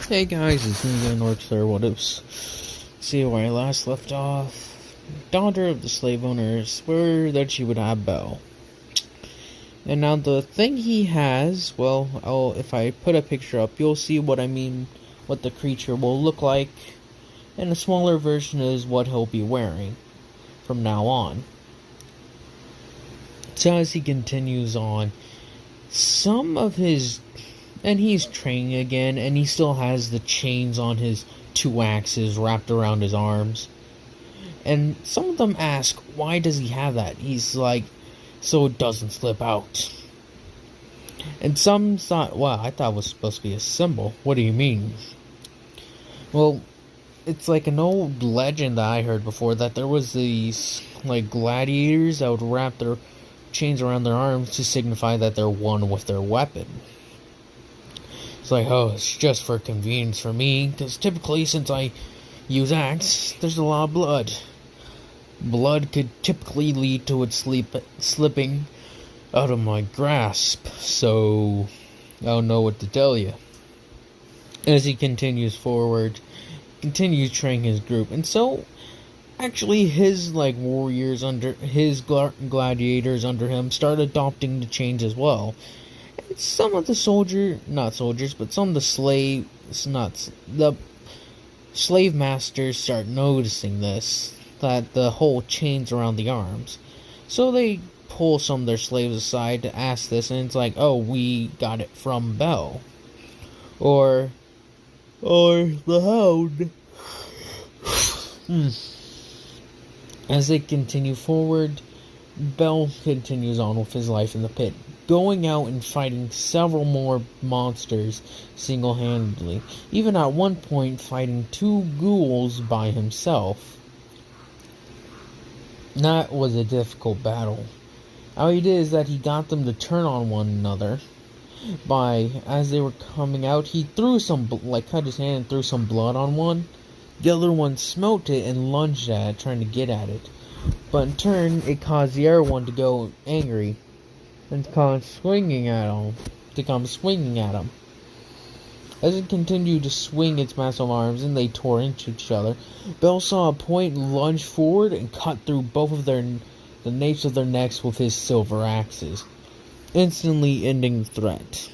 Hey guys, it's me again, Orchster. What is? See where I last left off. Daughter of the slave owners swore that she would have Belle. And now the thing he has, well, if I put a picture up, you'll see what I mean, what the creature will look like. And a smaller version is what he'll be wearing from now on. So as he continues on, some of his... And he's training again, and he still has the chains on his 2 axes wrapped around his arms. And some of them ask, why does he have that? He's like, so it doesn't slip out. And some thought, wow, I thought it was supposed to be a symbol. What do you mean? Well, it's like an old legend that I heard before, that there was these, like, gladiators that would wrap their chains around their arms to signify that they're one with their weapon. It's like, oh, it's just for convenience for me, because typically since I use axe, there's a lot of blood. Blood could typically lead to it slipping out of my grasp, so I don't know what to tell you. As he continues forward, continues training his group, and so actually his warriors under his gladiators under him start adopting the chains as well. Some of the some of the slave masters start noticing this, that the whole chains around the arms. So they pull some of their slaves aside to ask this, and it's like, oh, we got it from Belle. Or the Hound. As they continue forward, Belle continues on with his life in the pit, going out and fighting several more monsters single-handedly, even at one point fighting 2 ghouls by himself. That was a difficult battle. How he did is that he got them to turn on one another. As they were coming out, he threw cut his hand and threw some blood on one. The other one smelt it and lunged at it, trying to get at it. But in turn, it caused the other one to go angry and come swinging at him. As it continued to swing its massive arms and they tore into each other, Belle saw a point lunge forward and cut through both of the napes of their necks with his silver axes, instantly ending the threat.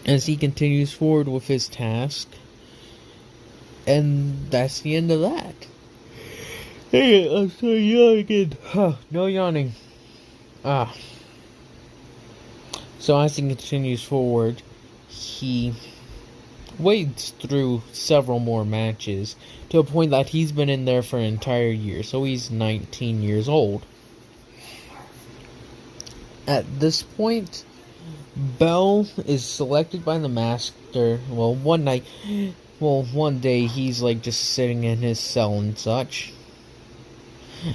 As he continues forward with his task, and that's the end of that. Hey, I'm so yawning again. No yawning. So as he continues forward, he wades through several more matches to a point that he's been in there for an entire year. So he's 19 years old. At this point, Belle is selected by the master. One day he's just sitting in his cell and such.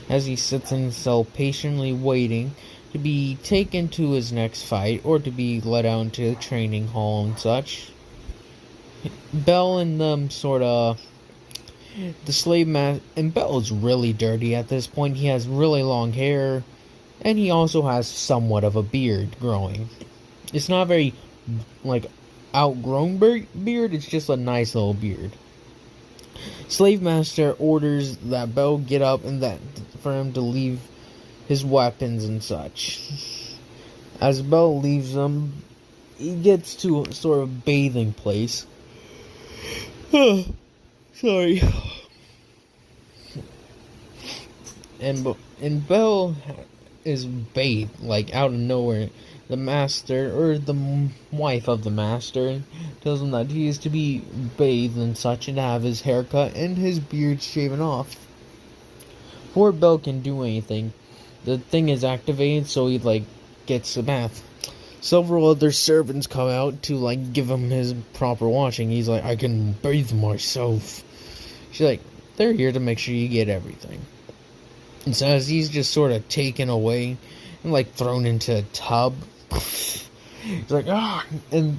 As he sits in his cell patiently waiting to be taken to his next fight or to be let out into the training hall and such. Belle and them the slave master, and Belle is really dirty at this point. He has really long hair, and he also has somewhat of a beard growing. It's not very outgrown beard, it's just a nice little beard. Slave master orders that Belle get up and that for him to leave his weapons and such. As Belle leaves them, he gets to a sort of bathing place. Sorry. And Belle is bathed out of nowhere. The master, or the wife of the master, tells him that he is to be bathed and such, and have his hair cut and his beard shaven off. Before Belle can do anything, the thing is activated, so he gets a bath. Several other servants come out to give him his proper washing. He's like, I can bathe myself. She's like, they're here to make sure you get everything. And so as he's just sort of taken away and thrown into a tub, he's like, and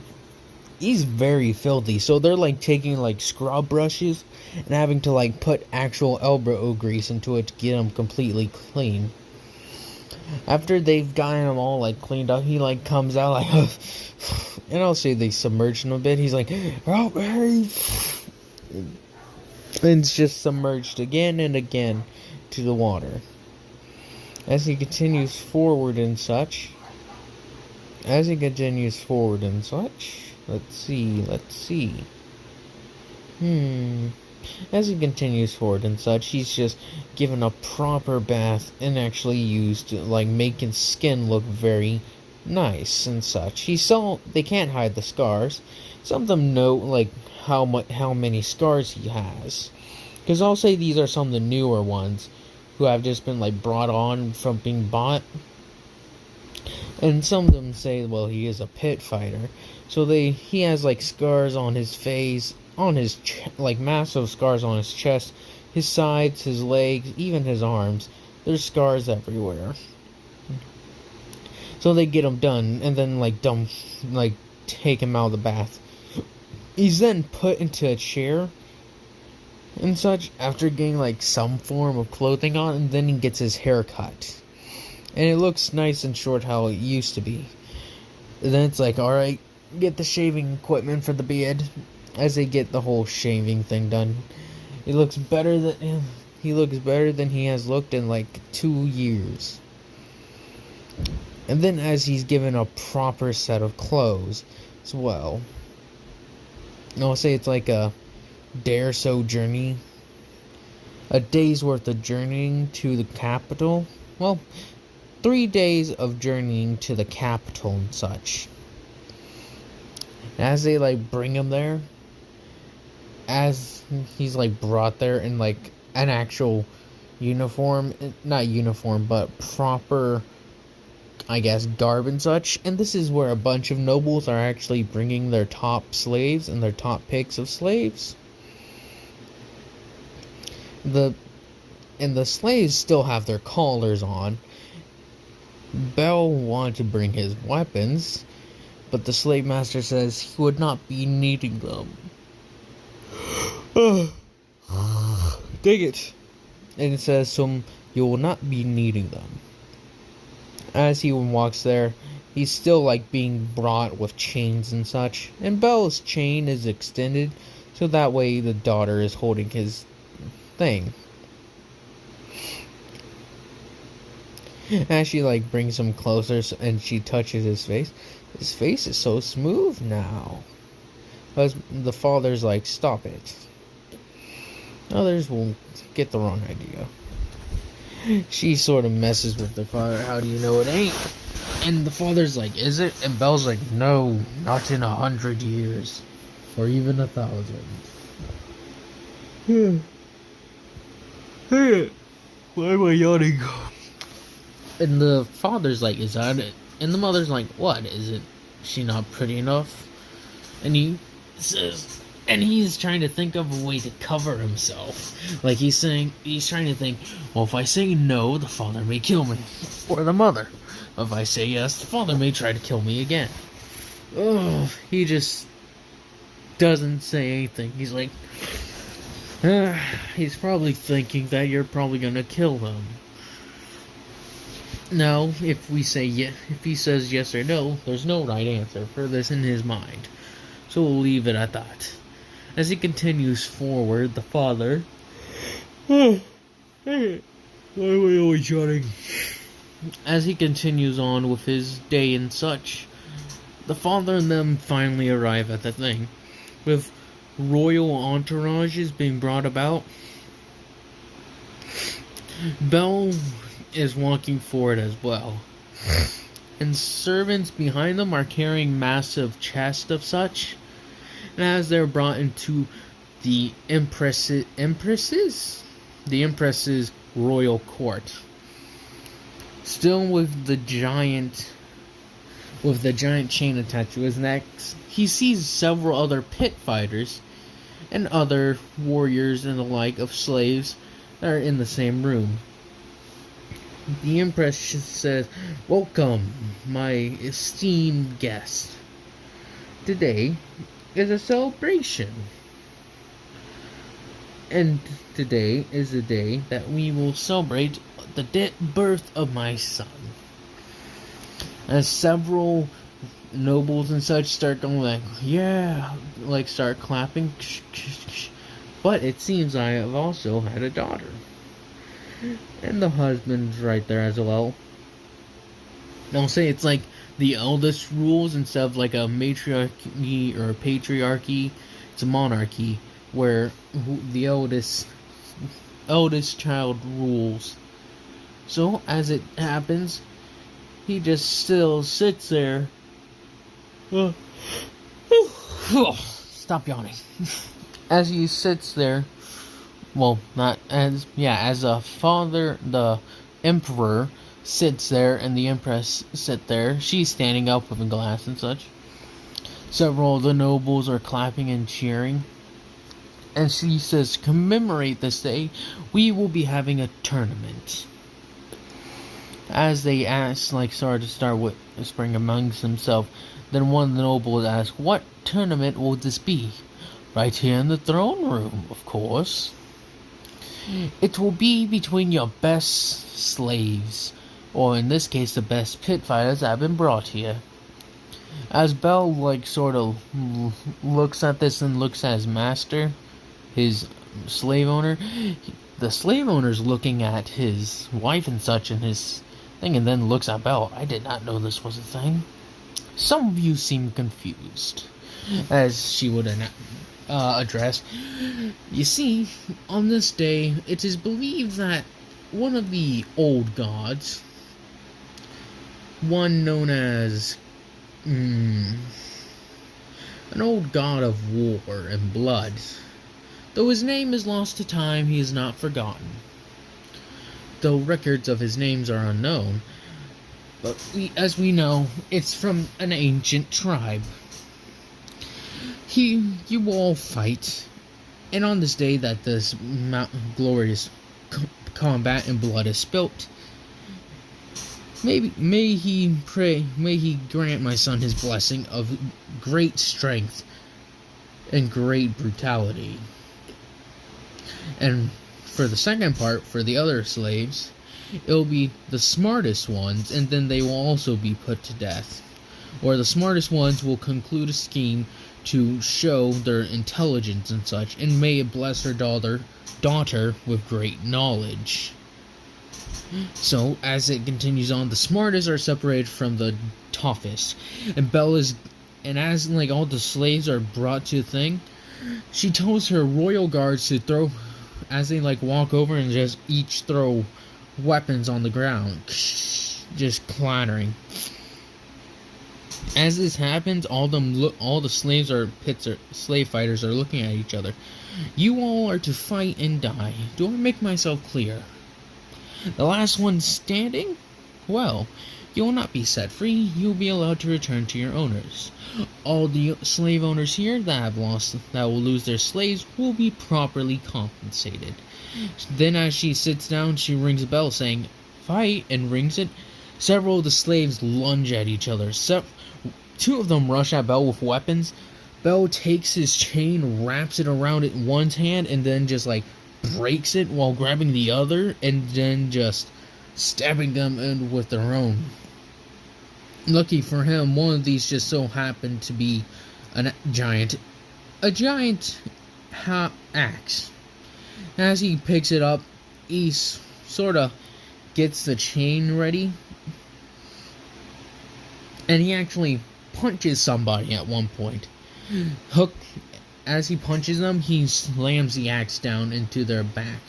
he's very filthy. So they're taking scrub brushes and having to put actual elbow grease into it to get him completely clean. After they've gotten him all like cleaned up, he like comes out like, and I'll say they submerged him a bit. He's like, "Oh, Harry," and it's just submerged again and again to the water. As he continues forward and such. As he continues forward and such. Let's see. As he continues forward and such, he's just given a proper bath and actually used to, like, make his skin look very nice and such. They can't hide the scars. Some of them know, like, how many scars he has. Because I'll say these are some of the newer ones who have just been, like, brought on from being bought. And some of them say, well, he is a pit fighter. So he has, like, scars on his face, on his, like, massive scars on his chest, his sides, his legs, even his arms. There's scars everywhere. So they get him done, and then, like, take him out of the bath. He's then put into a chair and such after getting, like, some form of clothing on, and then he gets his hair cut. And it looks nice and short how it used to be. And then it's like, alright, get the shaving equipment for the beard. As they get the whole shaving thing done, he looks better than he has looked in like 2 years. And then as he's given a proper set of clothes as well. I'll say it's like a day or so journey. A day's worth of journeying to the capital. Well, 3 days of journeying to the capital and such. And as they like bring him there, as he's like brought there in like an actual uniform, not uniform, but proper, I guess, garb and such. And this is where a bunch of nobles are actually bringing their top slaves and their top picks of slaves. The slaves still have their collars on. Bell wanted to bring his weapons, but the slave master says he would not be needing them. Dang it. And it says, so you will not be needing them. As he walks there, he's still like being brought with chains and such. And Bell's chain is extended, so that way the daughter is holding his thing. As she like brings him closer and she touches his face. His face is so smooth now. Because the father's like, stop it. Others will get the wrong idea. She sort of messes with the father. How do you know it ain't? And the father's like, is it? And Belle's like, no, not in 100 years. Or even 1,000. Why am I yawning? And the father's like, is that it? And the mother's like, what? Is she not pretty enough? And he says, and he's trying to think of a way to cover himself. Like he's trying to think, well, if I say no, the father may kill me. Or the mother. If I say yes, the father may try to kill me again. Oh, he just doesn't say anything. He's like, he's probably thinking that you're probably gonna kill him. Now, if we say yes, if he says yes or no, there's no right answer for this in his mind. So we'll leave it at that. As he continues forward, the father... Why am I always yawning? As he continues on with his day and such, the father and them finally arrive at the thing, with royal entourages being brought about. Belle is walking forward as well, and servants behind them are carrying massive chests of such. And as they're brought into the Empress's royal court, still with the giant chain attached to his neck, he sees several other pit fighters and other warriors and the like of slaves that are in the same room. The Empress says, welcome, my esteemed guest. Today is a celebration. And today is the day that we will celebrate the birth of my son. As several nobles and such start going like, yeah, like start clapping. But it seems I have also had a daughter. And the husband's right there as well. I'll say it's like the eldest rules instead of like a matriarchy or a patriarchy. It's a monarchy where the eldest child rules. So as it happens, he just still sits there. Stop yawning. As he sits there, well, not as, yeah, as a father, the emperor sits there and the empress sit there. She's standing up with a glass and such. Several of the nobles are clapping and cheering. And she says, commemorate this day, we will be having a tournament. As they ask, like, start whispering amongst themselves, then one of the nobles asks, what tournament will this be? Right here in the throne room, of course. It will be between your best slaves, or in this case, the best pit fighters that have been brought here. As Bell, like, sort of looks at this and looks at his master, his slave owner, the slave owner's looking at his wife and such and his thing, and then looks at Bell. I did not know this was a thing. Some of you seem confused, as she would address. You see, on this day, it is believed that one of the old gods, one known as an old god of war and blood, though his name is lost to time, he is not forgotten. Though records of his names are unknown, but as we know, it's from an ancient tribe. You all fight, and on this day that this glorious combat and blood is spilt, may he grant my son his blessing of great strength and great brutality. And for the second part, for the other slaves, it'll be the smartest ones, and then they will also be put to death. Or the smartest ones will conclude a scheme to show their intelligence and such, and may it bless her daughter with great knowledge. So, as it continues on, the smartest are separated from the toughest. And as like all the slaves are brought to the thing, she tells her royal guards to throw, as they like walk over and just each throw weapons on the ground, just clattering. As this happens, all the slaves slave fighters are looking at each other. You all are to fight and die. Do I make myself clear? The last one standing? Well, you will not be set free. You will be allowed to return to your owners. All the slave owners here that will lose their slaves will be properly compensated. Then as she sits down, she rings a bell saying, fight, and rings it. Several of the slaves lunge at each other. Two of them rush at Bell with weapons. Bell takes his chain, wraps it around it in one hand, and then just like breaks it while grabbing the other, and then just stabbing them in with their own. Lucky for him, one of these just so happened to be a giant axe. As he picks it up, he sort of gets the chain ready, and he actually punches somebody at one point. As he punches them, he slams the axe down into their back,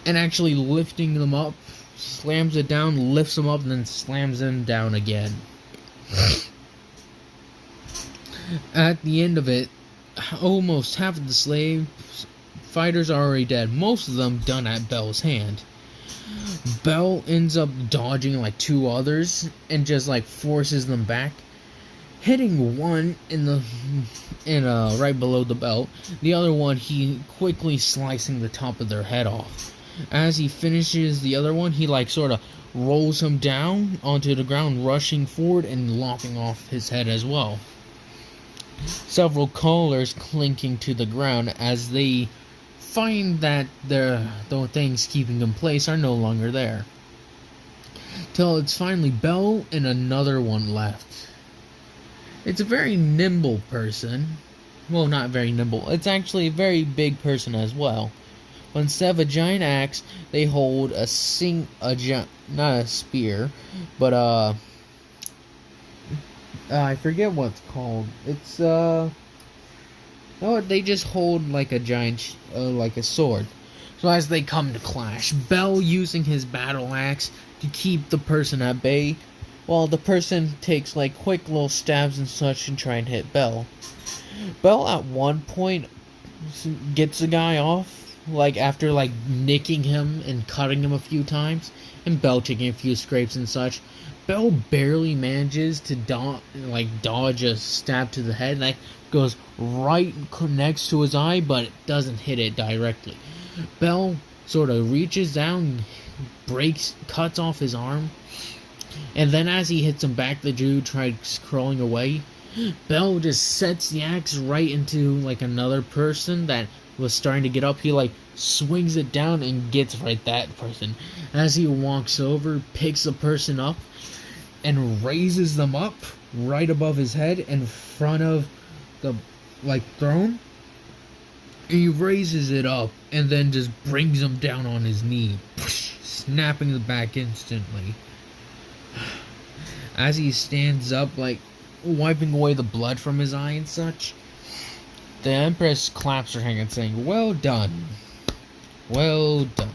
and actually lifting them up, slams it down, lifts them up, and then slams them down again. At the end of it, almost half of the slave fighters are already dead, most of them done at Bell's hand. Bell ends up dodging like two others and just like forces them back, hitting one right below the belt. The other one, he quickly slicing the top of their head off. As he finishes the other one, he like sort of rolls him down onto the ground, rushing forward and lopping off his head as well. Several collars clinking to the ground as they find that the things keeping in place are no longer there. till it's finally Belle and another one left. It's a very nimble person. Well, not very nimble. It's actually a very big person as well. But instead of a giant axe, they hold not a spear, but I forget what it's called. It's no, they just hold like a giant, like a sword. So as they come to clash, Bell using his battle axe to keep the person at bay, while the person takes like quick little stabs and such and try and hit Bell. Bell at one point gets the guy off, like after like nicking him and cutting him a few times, and Bell taking a few scrapes and such. Bell barely manages to dodge a stab to the head, and that goes right next to his eye, but it doesn't hit it directly. Bell sort of reaches down, cuts off his arm, and then as he hits him back, the dude tries crawling away. Bell just sets the axe right into like another person that was starting to get up. He like swings it down and gets right that person. As he walks over, picks the person up, and raises them up right above his head in front of the throne. He raises it up and then just brings him down on his knee, snapping the back instantly. As he stands up, like wiping away the blood from his eye and such, the Empress claps her hands saying, "Well done. Well done."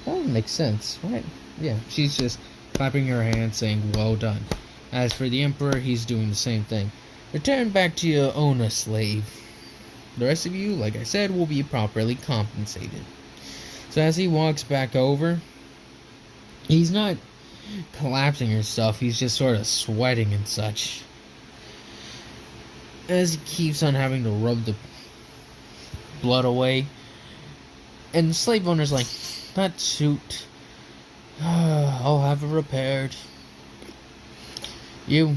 That makes sense, right? Yeah, she's just clapping her hands saying, "Well done." As for the Emperor, he's doing the same thing. Return back to your owner, slave. The rest of you, like I said, will be properly compensated. So as he walks back over, he's not collapsing or stuff, he's just sort of sweating and such. As he keeps on having to rub the blood away. And the slave owner's like, "That suit, I'll have it repaired. You'll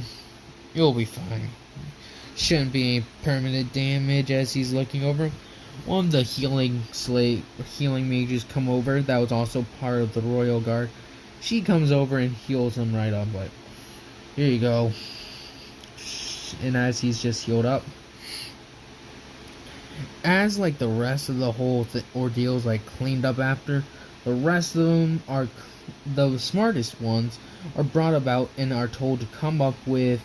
be fine. Shouldn't be any permanent damage." As he's looking over, one of the healing mages come over. That was also part of the royal guard. She comes over and heals him right up. Like, here you go. And as he's just healed up, as like the rest of the whole ordeal's like cleaned up after, the rest of them are the smartest ones are brought about and are told to come up with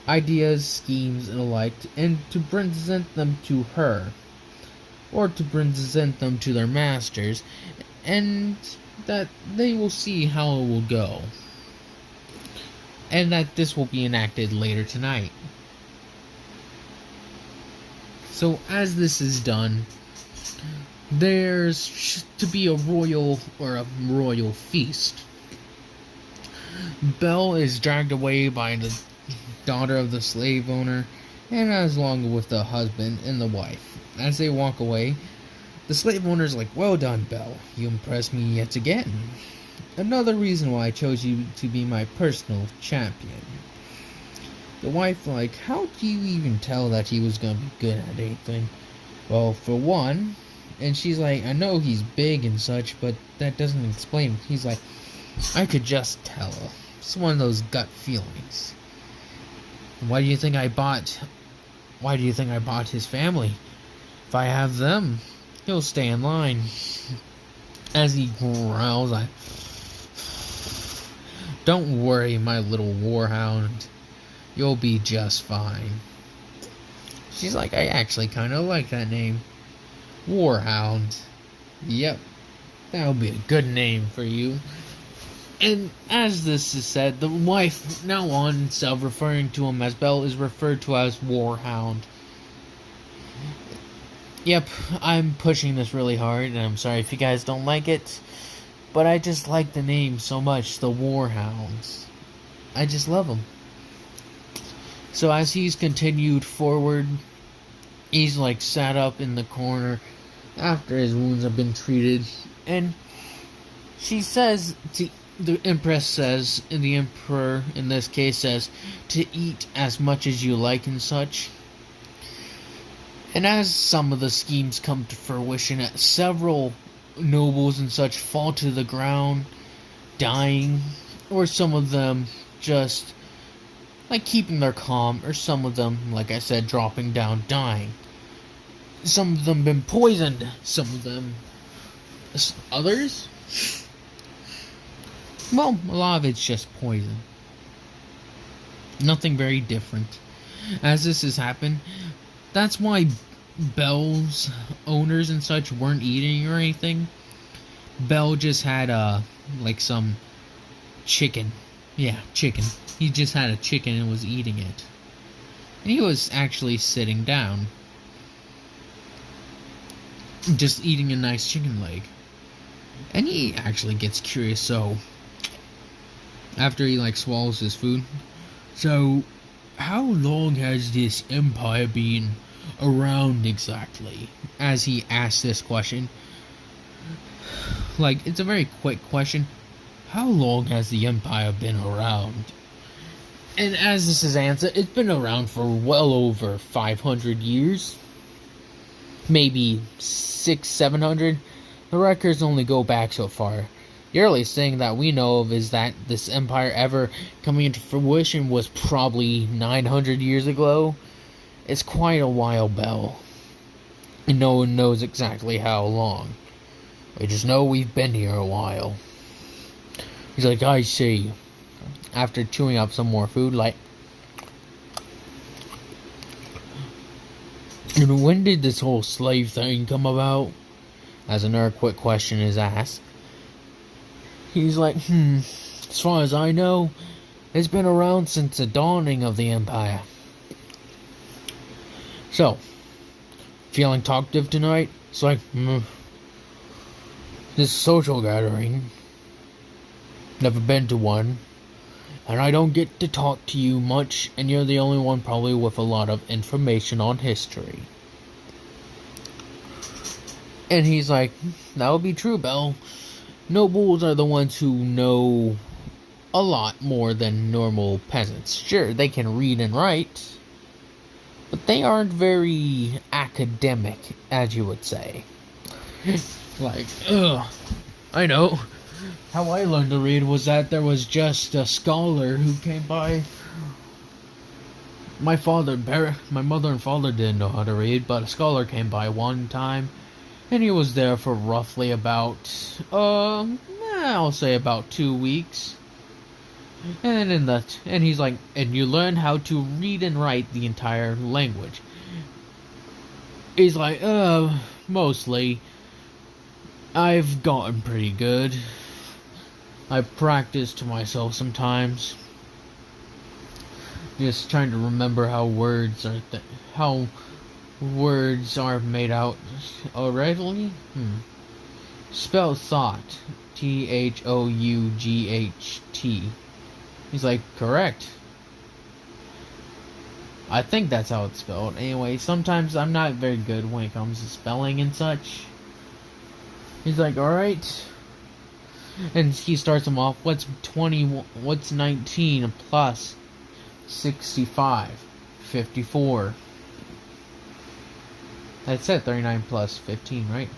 ideas, schemes, and the like, and to present them to her, or to present them to their masters, and that they will see how it will go, and that this will be enacted later tonight. So as this is done, there's to be a royal feast. Belle is dragged away by the daughter of the slave owner, and as long with the husband and the wife. As they walk away, the slave owner's like, "Well done, Belle. You impressed me yet again. Another reason why I chose you to be my personal champion." The wife like, "How do you even tell that he was gonna be good at anything?" "Well, for one," and she's like, "I know he's big and such, but that doesn't explain it." He's like, "I could just tell. It's one of those gut feelings." Why do you think I bought his family? If I have them, he'll stay in line. As he growls, "Don't worry, my little warhound. You'll be just fine." She's like, "I actually kind of like that name. Warhound. Yep, that'll be a good name for you." And as this is said, the wife, now on, instead of referring to him as Belle, is referred to as Warhound. Yep, I'm pushing this really hard, and I'm sorry if you guys don't like it, but I just like the name so much, the Warhounds. I just love them. So as he's continued forward, he's like sat up in the corner after his wounds have been treated, and the Empress says, and the Emperor in this case says, to eat as much as you like and such. And as some of the schemes come to fruition, several nobles and such fall to the ground, dying, or some of them just like keeping their calm, or some of them, like I said, dropping down, dying. Some of them been poisoned, some of them, others, well, a lot of it's just poison. Nothing very different. As this has happened, that's why Bell's owners and such weren't eating or anything. Bell just had like some chicken. Yeah, chicken. He just had a chicken and was eating it. And he was actually sitting down, just eating a nice chicken leg. And he actually gets curious, so after he like swallows his food, so how long has this empire been around exactly? As he asks this question, like, it's a very quick question. How long has the empire been around? And as this is answered, it's been around for well over 500 years. Maybe 600-700. The records only go back so far. The earliest thing that we know of is that this empire ever coming into fruition was probably 900 years ago. It's quite a while, Bell. And no one knows exactly how long. We just know we've been here a while. He's like, I see. After chewing up some more food, like, and when did this whole slave thing come about? As another quick question is asked. He's like, as far as I know, it's been around since the dawning of the empire. So, feeling talkative tonight? It's like, this social gathering. Never been to one. And I don't get to talk to you much, and you're the only one probably with a lot of information on history. And he's like, that would be true, Bell. Nobles are the ones who know a lot more than normal peasants. Sure, they can read and write, but they aren't very academic, as you would say. Like, I know. How I learned to read was that there was just a scholar who came by. My mother and father didn't know how to read, but a scholar came by one time, and he was there for roughly about, I'll say about 2 weeks. And he's like, and you learn how to read and write the entire language. He's like, mostly. I've gotten pretty good. I practice to myself sometimes. Just trying to remember how words are made out already. Spell thought. THOUGHT. He's like, correct. I think that's how it's spelled. Anyway, sometimes I'm not very good when it comes to spelling and such. He's like, alright. And he starts him off, what's 19 plus 65? 54. That's it, 39 plus 15, right?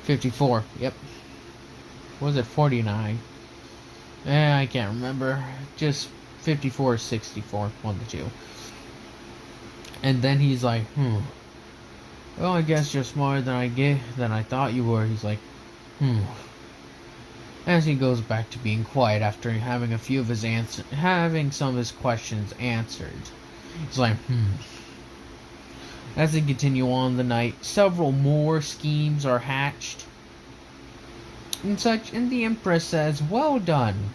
54, yep. What was it, 49? I can't remember. Just 54 or 64, one of the two. And then he's like, well, I guess you're smarter than I thought you were. He's like, As he goes back to being quiet after having having some of his questions answered. He's like, As they continue on the night, several more schemes are hatched and such, and the Empress says, well done.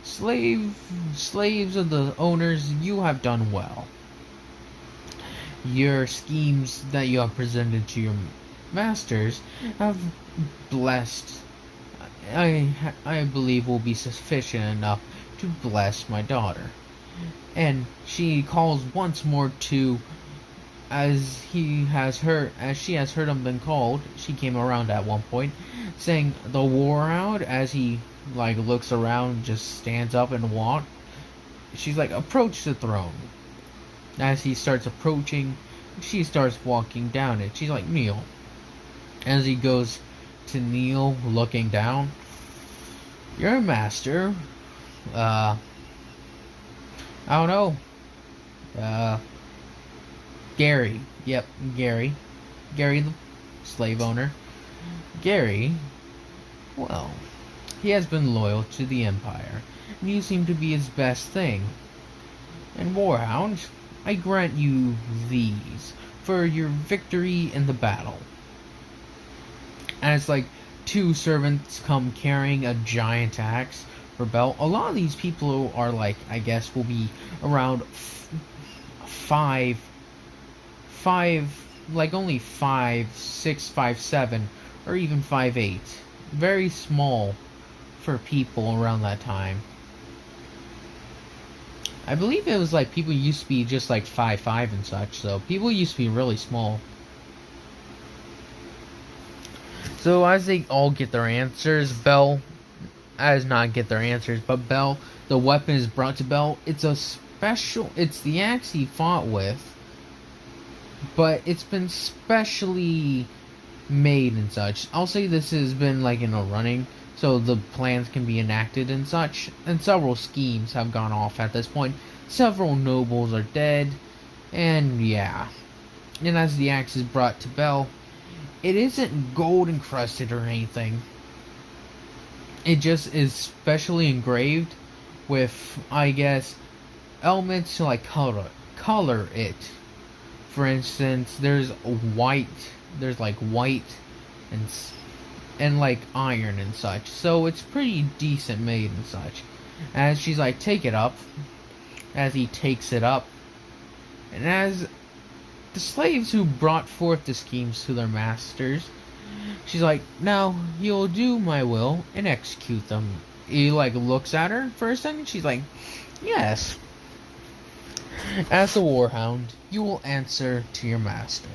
Slaves of the owners, you have done well. Your schemes that you have presented to your masters have blessed, I believe will be sufficient enough to bless my daughter. And she calls once more to, as she has heard him been called. She came around at one point, saying the war out. As he looks around, just stands up and walks. She's like, approach the throne. As he starts approaching, she starts walking down it. She's like, kneel. As he goes to kneel, looking down. Your master, I don't know, uh, Gary. Yep, Gary. Gary, the slave owner. Gary, well, he has been loyal to the Empire, and you seem to be his best thing. And Warhound, I grant you these for your victory in the battle. As like two servants come carrying a giant axe for Bell. A lot of these people are like, I guess, will be around five, like only 5'6", 5'7", or even 5'8". Very small for people around that time. I believe it was like people used to be just like 5'5" and such, so people used to be really small. So as they all get their answers, Bell does not get their answers, but Bell, the weapon is brought to Bell. It's the axe he fought with, but it's been specially made and such. I'll say this has been like in a running, so the plans can be enacted and such, and several schemes have gone off at this point. Several nobles are dead, and yeah. And as the axe is brought to Bell, it isn't gold encrusted or anything. It just is specially engraved with, I guess, elements to like color it. For instance, there's like white and like iron and such. So it's pretty decent made and such. As she's like, take it up. As he takes it up. And as the slaves who brought forth the schemes to their masters, she's like, now you'll do my will and execute them. He like looks at her for a second. She's like, yes. As the Warhound, you will answer to your master.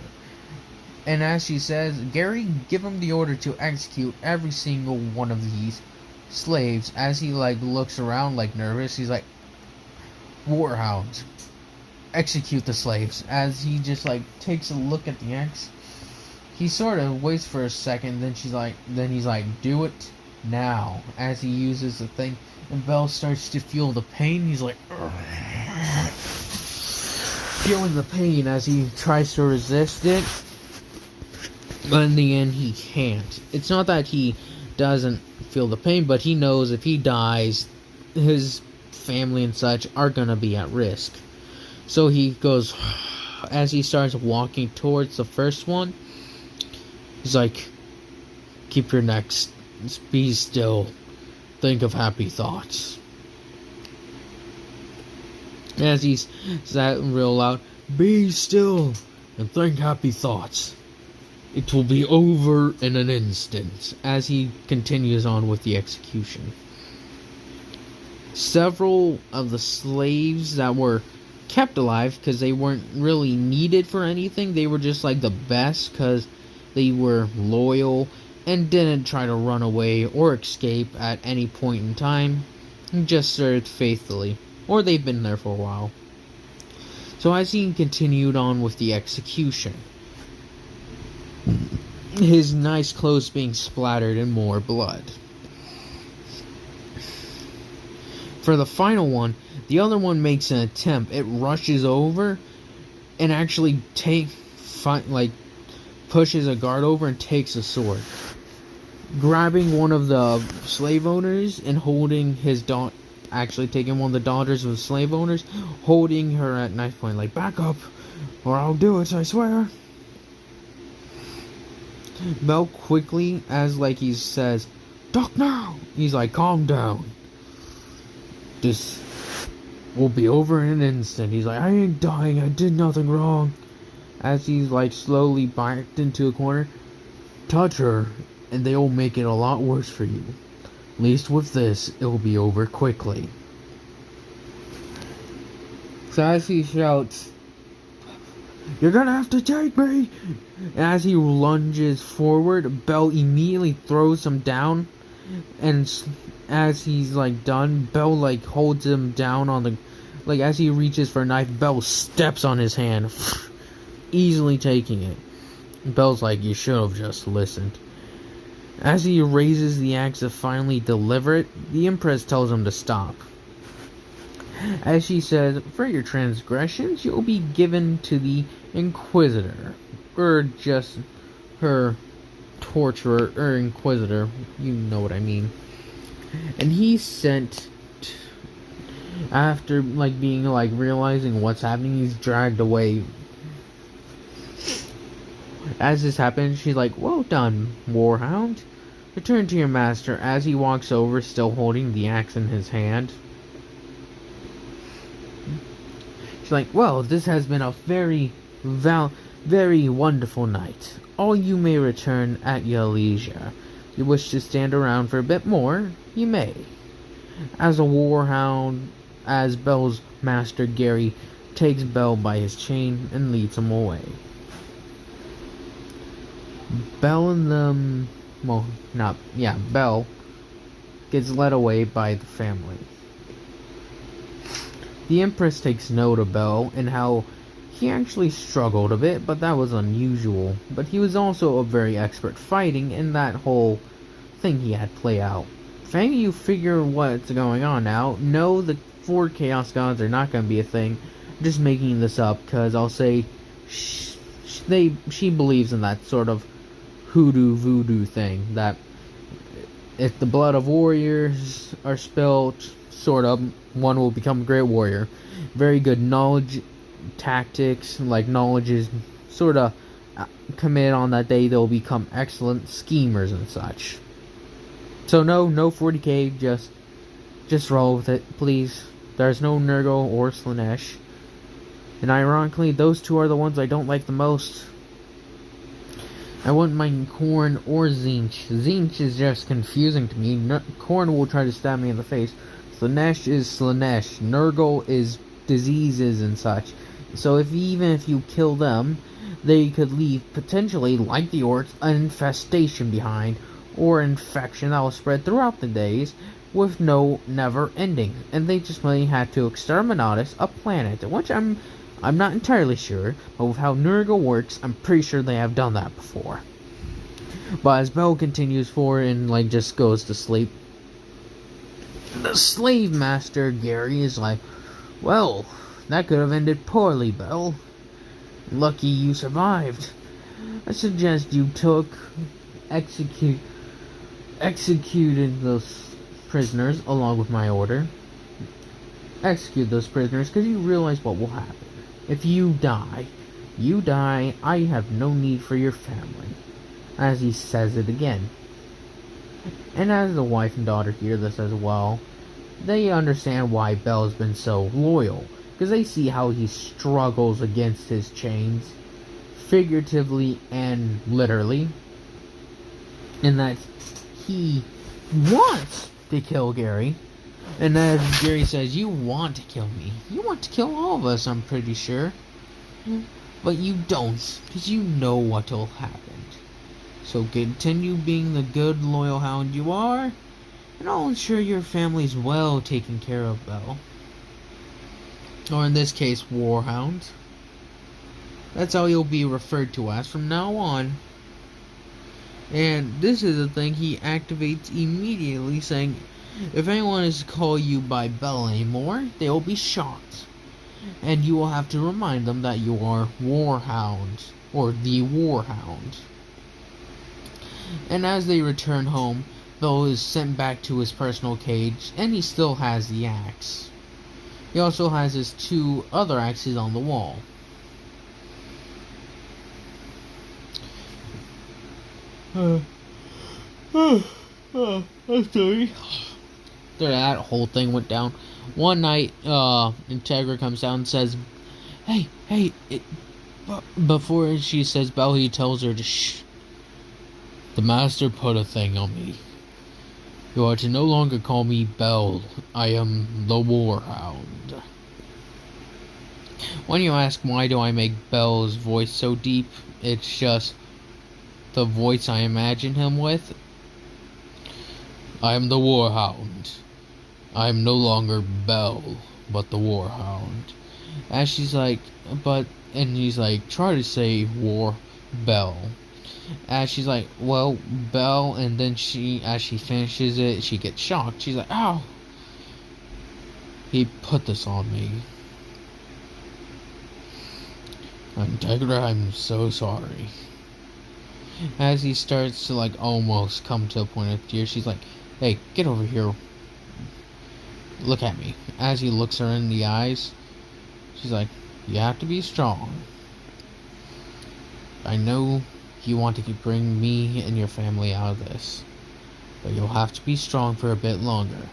And as she says, Gary, give him the order to execute every single one of these slaves. As he like looks around like nervous, he's like, Warhound, execute the slaves. As he just like takes a look at the axe, he sort of waits for a second, then he's like, do it now. As he uses the thing, and Bell starts to feel the pain. He's like, feeling the pain as he tries to resist it, but in the end he can't. It's not that he doesn't feel the pain, but he knows if he dies, his family and such are gonna be at risk. So he goes, as he starts walking towards the first one, he's like, keep your neck, be still, think of happy thoughts. As he's sat real loud, be still and think happy thoughts. It will be over in an instant. As he continues on with the execution. Several of the slaves that were kept alive because they weren't really needed for anything. They were just like the best because they were loyal and didn't try to run away or escape at any point in time. Just served faithfully. Or they've been there for a while. So as he continued on with the execution, his nice clothes being splattered in more blood. For the final one, the other one makes an attempt. It rushes over and actually pushes a guard over and takes a sword, grabbing one of the slave owners and holding his daughter. Actually taking one of the daughters of the slave owners, holding her at knife point, like, back up, or I'll do it, I swear. Bell quickly, as like he says, duck now. He's like, calm down. This will be over in an instant. He's like, I ain't dying, I did nothing wrong. As he's like slowly backed into a corner, touch her, and they'll make it a lot worse for you. At least with this, it will be over quickly. So as he shouts, you're gonna have to take me! And as he lunges forward, Bell immediately throws him down. And as he's like done, Bell like holds him down on the... Like as he reaches for a knife, Bell steps on his hand, easily taking it. Belle's like, you should have just listened. As he raises the axe to finally deliver it, the Empress tells him to stop. As she says, for your transgressions, you'll be given to the Inquisitor. Or just her torturer, or Inquisitor. You know what I mean. And he's sent... After, realizing what's happening, he's dragged away. As this happens, she's like, well done, Warhound. Return to your master, as he walks over, still holding the axe in his hand. She's like, well, this has been a very wonderful night. All you may return at your leisure. If you wish to stand around for a bit more, you may. As a Warhound, as Belle's master, Gary takes Belle by his chain and leads him away. Belle gets led away by the family. The Empress takes note of Belle and how he actually struggled a bit, but that was unusual. But he was also a very expert fighting, and that whole thing he had play out. If any of you figure what's going on now, know the 4 Chaos Gods are not going to be a thing. I'm just making this up, because I'll say she believes in that sort of hoodoo voodoo thing, that if the blood of warriors are spilled, sort of, one will become a great warrior. Very good knowledge, tactics, knowledge is sort of committed on that day, they'll become excellent schemers and such. So no 40k, just roll with it, please. There's no Nurgle or Slaanesh. And ironically, those two are the ones I don't like the most. I wouldn't mind Khorne or Tzeentch. Tzeentch is just confusing to me. Khorne will try to stab me in the face. Slaanesh is Slaanesh. Nurgle is diseases and such. So even if you kill them, they could leave, potentially, like the Orcs, an infestation behind, or infection that will spread throughout the days, with no never ending. And they just may have to exterminate a planet, which I'm not entirely sure, but with how Nurgle works, I'm pretty sure they have done that before. But as Belle continues forward and just goes to sleep, the slave master Gary is like, well, that could have ended poorly, Belle. Lucky you survived. I suggest you executed those prisoners along with my order. Execute those prisoners, because you realize what will happen. If you die, I have no need for your family. As he says it again. And as the wife and daughter hear this as well, they understand why Belle's been so loyal. Because they see how he struggles against his chains, figuratively and literally. And that he wants to kill Gary. And as Gary says, you want to kill me. You want to kill all of us, I'm pretty sure. But you don't, because you know what will happen. So continue being the good, loyal hound you are, and I'll ensure your family's well taken care of, Belle. Or in this case, Warhound. That's how you'll be referred to as from now on. And this is the thing he activates immediately, saying, if anyone is to call you by Belle anymore, they will be shot. And you will have to remind them that you are Warhound, or the Warhound. And as they return home, Belle is sent back to his personal cage, and he still has the axe. He also has his 2 other axes on the wall. I'm sorry. That whole thing went down. One night, Integra comes down and says, hey, before she says Belle, he tells her to shh. The master put a thing on me. You are to no longer call me Belle. I am the Warhound. When you ask why do I make Belle's voice so deep, it's just the voice I imagine him with. I am the Warhound. I am no longer Belle, but the Warhound. As she's like, and he's like, try to say Belle. As she's like, well, Belle, and then as she finishes it, she gets shocked. She's like, ow! He put this on me. Integra, I'm so sorry. As he starts to, like, almost come to a point of tears, she's like, hey, get over here. Look at me. As he looks her in the eyes, she's like, you have to be strong. I know you want to bring me and your family out of this, but you'll have to be strong for a bit longer.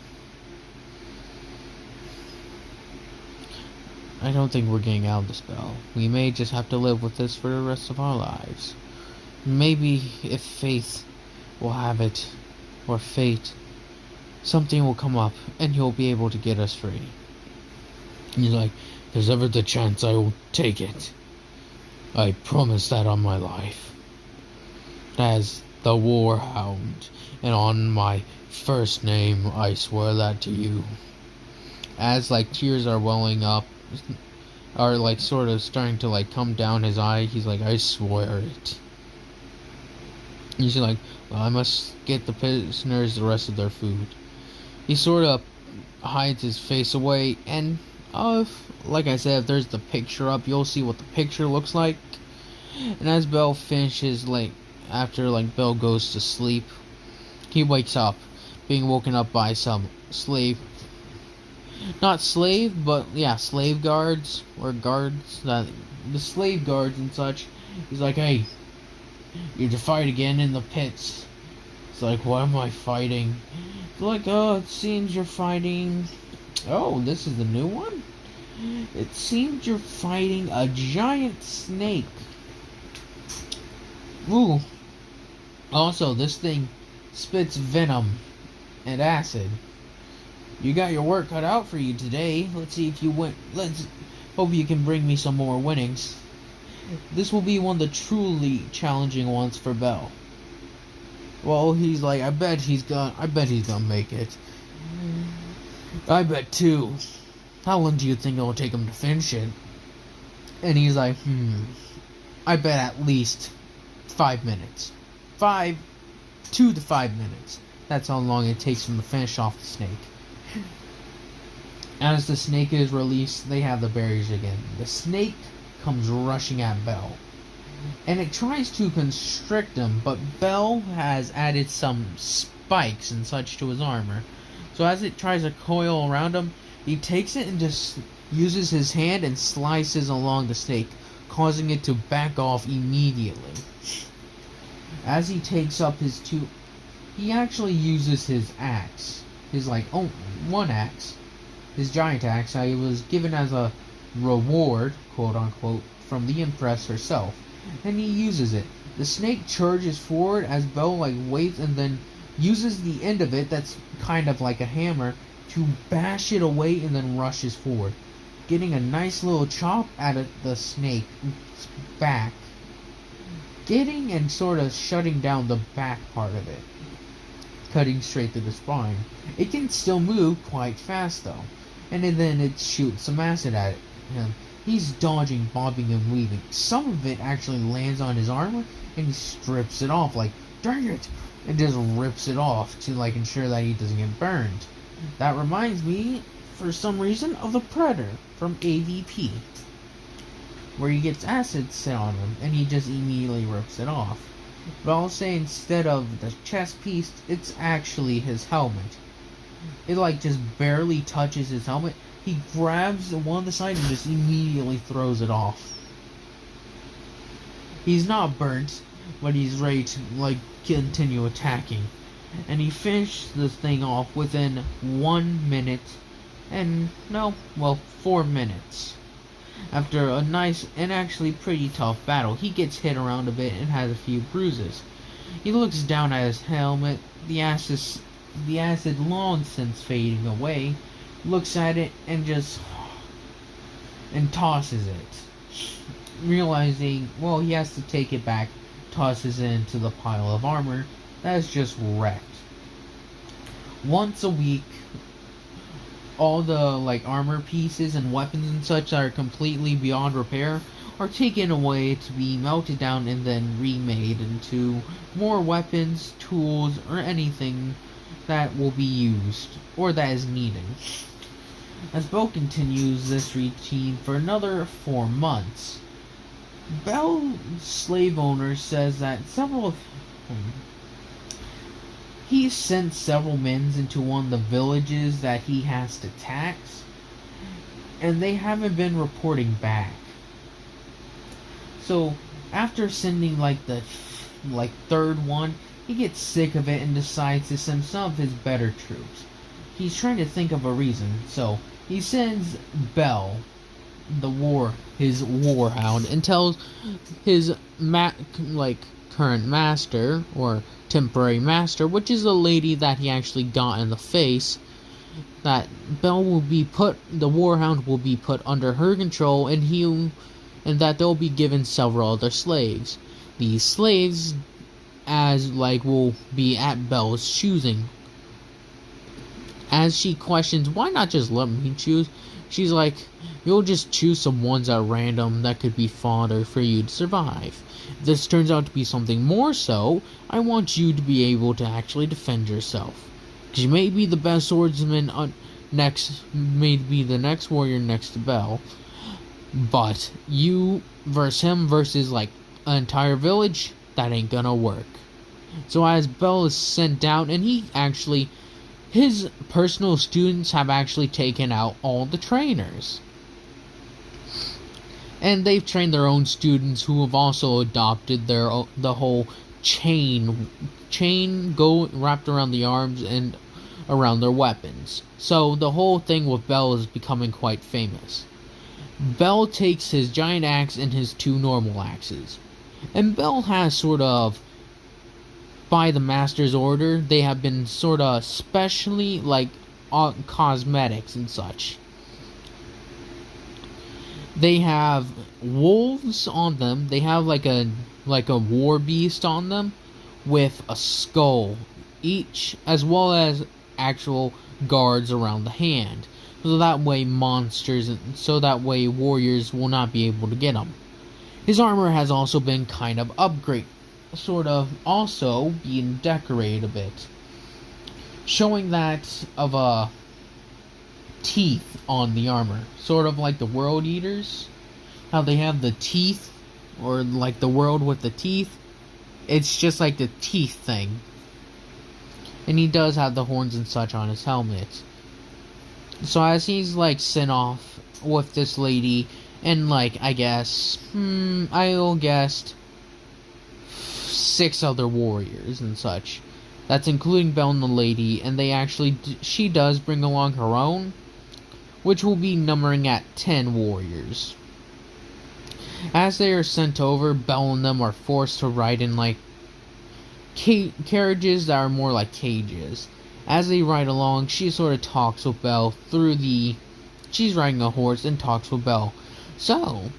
I don't think we're getting out of this, Belle. We may just have to live with this for the rest of our lives. Maybe if faith will have it, or fate, something will come up and you'll be able to get us free. And he's like, if there's ever the chance, I will take it. I promise that on my life. As the Warhound, and on my first name, I swear that to you. As, like, tears are welling up, are, like, sort of starting to, like, come down his eye, he's like, I swear it. He's like, well, I must get the prisoners the rest of their food. He sort of hides his face away, and like I said, if there's the picture up, you'll see what the picture looks like. And as Belle finishes, like, after, like, Belle goes to sleep, he wakes up, being woken up by some not slave, but yeah, slave guards, or guards, the slave guards and such. He's like, hey, you're to fight again in the pits. It's like, what am I fighting? It's like, oh, it seems you're fighting, oh, this is the new one? It seems you're fighting a giant snake. Ooh. Also, this thing spits venom and acid. You got your work cut out for you today. Let's see if you win. Let's hope you can bring me some more winnings. This will be one of the truly challenging ones for Belle. Well, he's like, I bet he's gonna make it. I bet too. How long do you think it will take him to finish it? And he's like, I bet at least 5 minutes. 2 to 5 minutes. That's how long it takes him to finish off the snake. As the snake is released, they have the barriers again. The snake comes rushing at Belle, and it tries to constrict him, but Belle has added some spikes and such to his armor. So as it tries to coil around him, he takes it and just uses his hand and slices along the snake, causing it to back off immediately. As he takes up he actually uses his axe. His, like, one axe. His giant axe that he was given as a reward, quote unquote, from the Empress herself. And he uses it. The snake charges forward as Belle, like, waits and then uses the end of it, that's kind of like a hammer, to bash it away and then rushes forward, getting a nice little chop at the snake's back, getting and sort of shutting down the back part of it, cutting straight through the spine. It can still move quite fast though, and then it shoots some acid at him. He's dodging, bobbing, and weaving. Some of it actually lands on his armor, and he strips it off, like, dang it, and just rips it off to, like, ensure that he doesn't get burned. That reminds me, for some reason, of the Predator from AVP, where he gets acid set on him, and he just immediately rips it off. But I'll say instead of the chest piece, it's actually his helmet. It, like, just barely touches his helmet. He grabs one of the side and just immediately throws it off. He's not burnt, but he's ready to, like, continue attacking. And he finished this thing off within 1 minute and, 4 minutes. After a nice and actually pretty tough battle, he gets hit around a bit and has a few bruises. He looks down at his helmet, the acid long since fading away, looks at it and tosses it. Realizing, he has to take it back, tosses it into the pile of armor that is just wrecked. Once a week, all the, like, armor pieces and weapons and such that are completely beyond repair are taken away to be melted down and then remade into more weapons, tools, or anything that will be used or that is needed. As Bell continues this routine for another 4 months, Bell's slave owner says that he sent several men into one of the villages that he has to tax, and they haven't been reporting back. So after sending the third one, he gets sick of it and decides to send some of his better troops. He's trying to think of a reason, so he sends Bell, his warhound, and tells his current master or temporary master, which is a lady that he actually got in the face, that the warhound will be put under her control, and that they'll be given several other slaves. These slaves will be at Belle's choosing. As she questions, why not just let me choose? She's like, you'll just choose some ones at random that could be fodder for you to survive. If this turns out to be something more so, I want you to be able to actually defend yourself. Because you may be the best swordsman may be the next warrior next to Belle, but you versus him versus an entire village, that ain't gonna work. So as Belle is sent out, and his personal students have actually taken out all the trainers. And they've trained their own students who have also adopted the whole chain go wrapped around the arms and around their weapons. So the whole thing with Belle is becoming quite famous. Belle takes his giant axe and his 2 normal axes. And Belle has by the master's order, they have been specially cosmetics and such. They have wolves on them. They have a war beast on them with a skull each, as well as actual guards around the hand. So that way warriors will not be able to get them. His armor has also been kind of upgraded, also being decorated a bit, showing that of teeth on the armor, like the world eaters, how they have the teeth, or the world with the teeth. It's just like the teeth thing. And he does have the horns and such on his helmet. So as he's sent off with this lady and I guessed 6 other warriors and such. That's including Belle and the lady, and she does bring along her own, which will be numbering at 10 warriors. As they are sent over, Belle and them are forced to ride in carriages that are more like cages. As they ride along, she talks with Belle she's riding a horse and talks with Belle. So,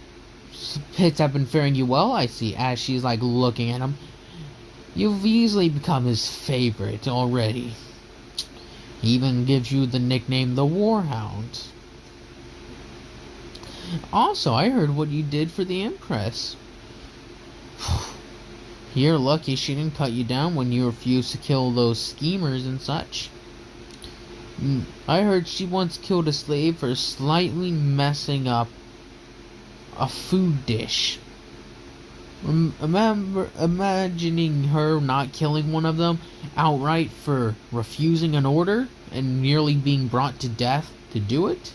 pits have been faring you well, I see, as she's looking at him. You've easily become his favorite already. He even gives you the nickname the Warhound. Also, I heard what you did for the Empress. You're lucky she didn't cut you down when you refused to kill those schemers and such. I heard she once killed a slave for slightly messing up a food dish. Imagining her not killing one of them outright for refusing an order and nearly being brought to death to do it?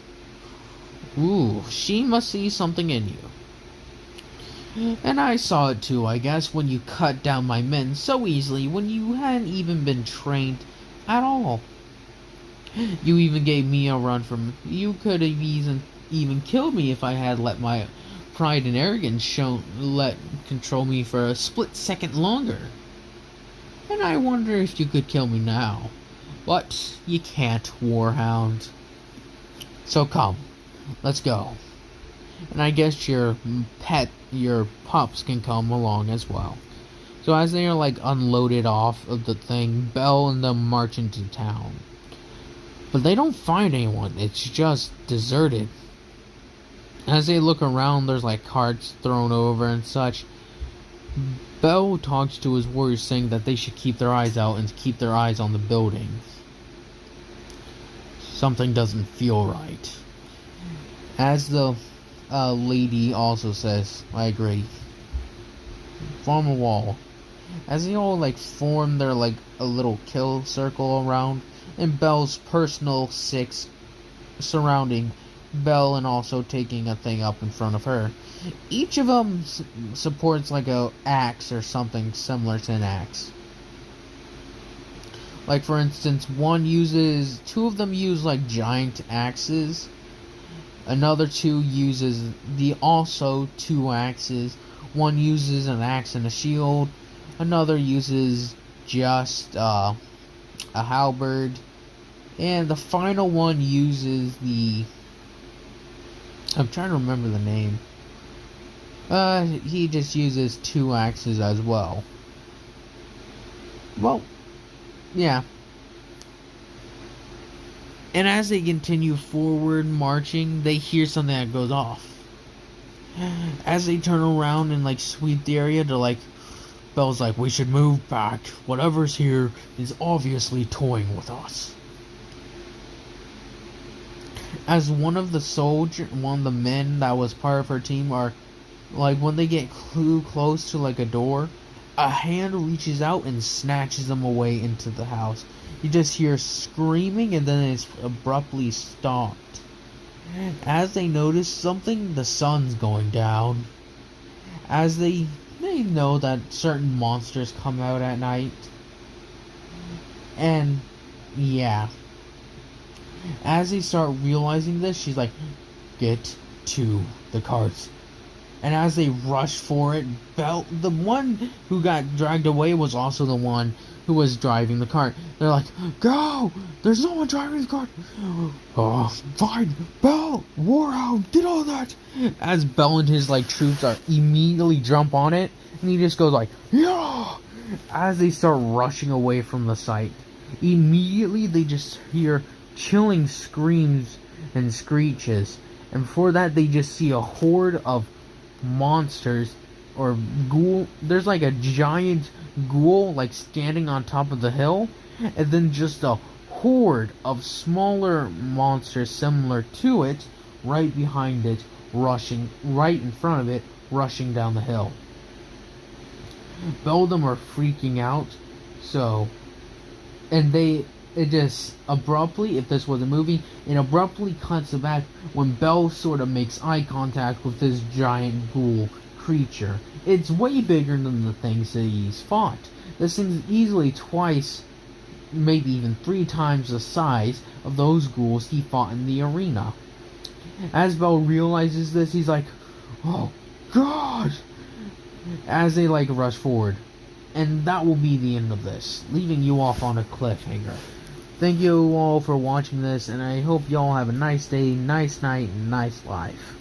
Ooh, she must see something in you. And I saw it too, I guess, when you cut down my men so easily when you hadn't even been trained at all. You even gave me a run from... You could have even killed me if I had let my pride and arrogance control me for a split second longer. And I wonder if you could kill me now. But you can't, Warhound. So come, let's go. And I guess your pups can come along as well. So as they are unloaded off of the thing, Belle and them march into town. But they don't find anyone, it's just deserted. As they look around, there's like carts thrown over and such. Bell talks to his warriors, saying that they should keep their eyes out and keep their eyes on the buildings. Something doesn't feel right. As the lady also says, I agree. Form a wall. As they all like form their like a little kill circle around, and Bell's personal 6 surrounding Bell and also taking a thing up in front of her. Each of them supports like a axe or something similar to an axe. Like for instance, two of them use like giant axes. Another 2 uses the also 2 axes. One uses an axe and a shield. Another uses just a halberd. And the final one uses the... I'm trying to remember the name. He just uses 2 axes as well. Well, yeah. And as they continue forward marching, they hear something that goes off. As they turn around and like sweep the area, they're like, Bell's like, we should move back. Whatever's here is obviously toying with us. As one of the men that was part of her team are, like when they get too close to like a door, a hand reaches out and snatches them away into the house. You just hear screaming and then it's abruptly stopped. As they notice something, the sun's going down. As they know that certain monsters come out at night. And yeah. As they start realizing this, she's like, get to the carts. And as they rush for it, the one who got dragged away was also the one who was driving the cart. They're like, go! There's no one driving the cart! Oh, fine! Bell! Warhound! Get on that! As Bell and his like troops are immediately jump on it, and he just goes like, yeah! As they start rushing away from the site, immediately they just hear chilling screams and screeches. And before that, they just see a horde of monsters or ghoul. There's like a giant ghoul like standing on top of the hill, and then just a horde of smaller monsters similar to it right behind it, rushing right in front of it, rushing down the hill. Both of them are freaking out. It just abruptly, if this was a movie, it abruptly cuts back when Belle sort of makes eye contact with this giant ghoul creature. It's way bigger than the things that he's fought. This thing's easily twice, maybe even 3 times the size of those ghouls he fought in the arena. As Belle realizes this, he's like, oh god! As they like rush forward. And that will be the end of this, leaving you off on a cliffhanger. Thank you all for watching this, and I hope you all have a nice day, nice night, and nice life.